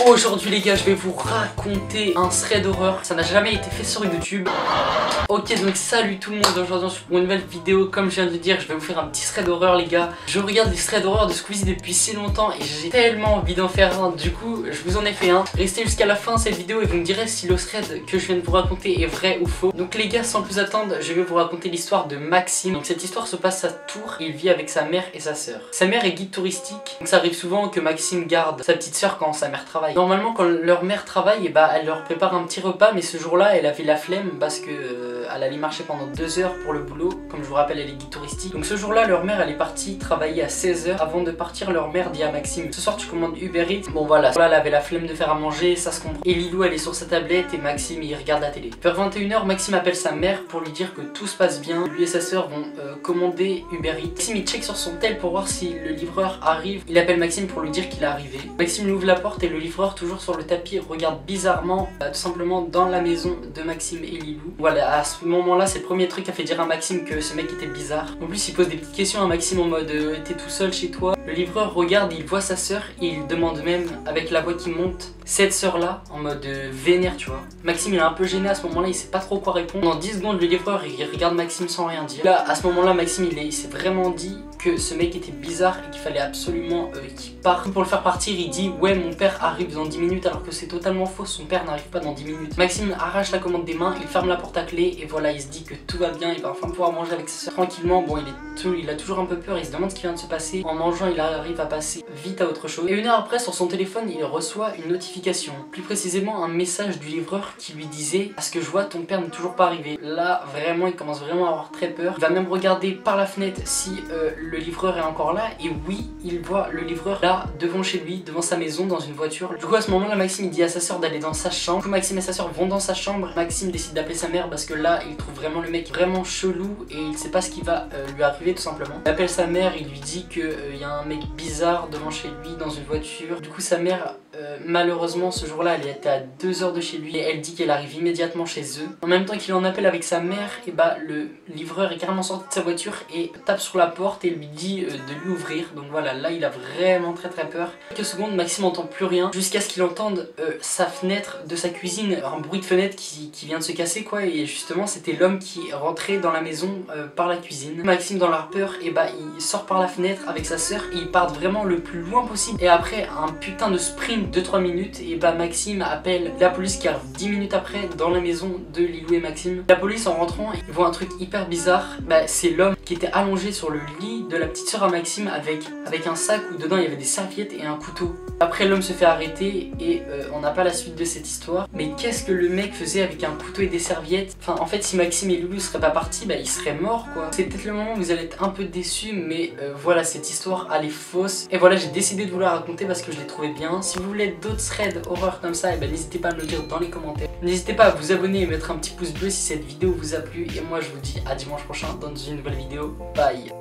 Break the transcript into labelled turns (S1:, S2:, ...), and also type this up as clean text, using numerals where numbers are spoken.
S1: Aujourd'hui les gars, je vais vous raconter un thread d'horreur. Ça n'a jamais été fait sur YouTube. Ok, donc salut tout le monde. Aujourd'hui pour une nouvelle vidéo. Comme je viens de dire, je vais vous faire un petit thread d'horreur les gars. Je regarde les threads d'horreur de Squeezie depuis si longtemps et j'ai tellement envie d'en faire un. Du coup, je vous en ai fait un. Restez jusqu'à la fin de cette vidéo et vous me direz si le thread que je viens de vous raconter est vrai ou faux. Donc les gars, sans plus attendre, je vais vous raconter l'histoire de Maxime. Donc cette histoire se passe à Tours. Il vit avec sa mère et sa sœur. Sa mère est guide touristique. Donc ça arrive souvent que Maxime garde sa petite sœur quand sa mère travaille. Normalement quand leur mère travaille, elle leur prépare un petit repas, mais ce jour-là elle avait la flemme parce que elle allait marcher pendant 2 heures pour le boulot. Comme je vous rappelle, elle est guide touristique. Donc ce jour-là leur mère elle est partie travailler à 16 h. Avant de partir, leur mère dit à Maxime: ce soir tu commandes Uber Eats. Bon voilà, elle avait la flemme de faire à manger, ça se comprend. Et Lilou elle est sur sa tablette et Maxime il regarde la télé. Vers 21 h, Maxime appelle sa mère pour lui dire que tout se passe bien. Lui et sa sœur vont commander Uber Eats. Maxime il check sur son tel pour voir si le livreur arrive. Il appelle Maxime pour lui dire qu'il est arrivé. Maxime lui ouvre la porte et le livreur, toujours sur le tapis, regarde bizarrement tout simplement dans la maison de Maxime et Lilou. Voilà, à ce moment-là c'est le premier truc qui a fait dire à Maxime que ce mec était bizarre. En plus il pose des petites questions à Maxime en mode t'es tout seul chez toi? Le livreur regarde, il voit sa sœur et il demande même avec la voix qui monte cette sœur là en mode vénère, tu vois. Maxime il est un peu gêné à ce moment-là, il sait pas trop quoi répondre. Pendant 10 secondes le livreur il regarde Maxime sans rien dire. Là à ce moment là Maxime il s'est vraiment dit que ce mec était bizarre et qu'il fallait absolument qu'il parte. Pour le faire partir il dit ouais mon père arrive dans 10 minutes, alors que c'est totalement faux, son père n'arrive pas dans 10 minutes. Maxime arrache la commande des mains, il ferme la porte à clé et voilà, il se dit que tout va bien, il va enfin pouvoir manger avec sa soeur tranquillement. Bon il a toujours un peu peur, il se demande ce qui vient de se passer. En mangeant il arrive à passer vite à autre chose. Et 1 heure après sur son téléphone il reçoit une notification, plus précisément un message du livreur qui lui disait: à ce que je vois ton père n'est toujours pas arrivé. Là vraiment il commence vraiment à avoir très peur. Il va même regarder par la fenêtre si le livreur est encore là, et oui il voit le livreur là devant chez lui, devant sa maison, dans une voiture. Du coup à ce moment là Maxime il dit à sa soeur d'aller dans sa chambre. Du coup Maxime et sa soeur vont dans sa chambre. Maxime décide d'appeler sa mère parce que là il trouve vraiment le mec vraiment chelou et il sait pas ce qui va lui arriver tout simplement. Il appelle sa mère, il lui dit qu'il y a un mec bizarre devant chez lui dans une voiture. Du coup sa mère malheureusement ce jour là elle était à 2 heures de chez lui et elle dit qu'elle arrive immédiatement chez eux. En même temps qu'il en appelle avec sa mère, et le livreur est carrément sorti de sa voiture et tape sur la porte et lui dit de lui ouvrir. Donc voilà, là il a vraiment très peur. Quelques secondes, Maxime n'entend plus rien jusqu'à ce qu'il entende sa fenêtre de sa cuisine, un bruit de fenêtre qui vient de se casser quoi, et justement c'était l'homme qui rentrait dans la maison par la cuisine. Maxime dans la peur, il sort par la fenêtre avec sa sœur et ils partent vraiment le plus loin possible. Et après un putain de sprint de 3 minutes, et Maxime appelle la police qui arrive 10 minutes après dans la maison de Lilou et Maxime. La police en rentrant, ils voient un truc hyper bizarre. C'est l'homme qui était allongé sur le lit de la petite sœur à Maxime avec un sac où dedans il y avait des serviettes et un couteau. Après l'homme se fait arrêter et on n'a pas la suite de cette histoire. Mais qu'est-ce que le mec faisait avec un couteau et des serviettes? Enfin en fait si Maxime et Lilou seraient pas partis, ils seraient morts quoi. C'est peut-être le moment où vous allez être un peu déçus, mais voilà, cette histoire elle est fausse. Et voilà, j'ai décidé de vous la raconter parce que je l'ai trouvée bien. Si vous voulez d'autres threads horreur comme ça, n'hésitez pas à me le dire dans les commentaires. N'hésitez pas à vous abonner et mettre un petit pouce bleu si cette vidéo vous a plu. Et moi je vous dis à dimanche prochain dans une nouvelle vidéo. Bye.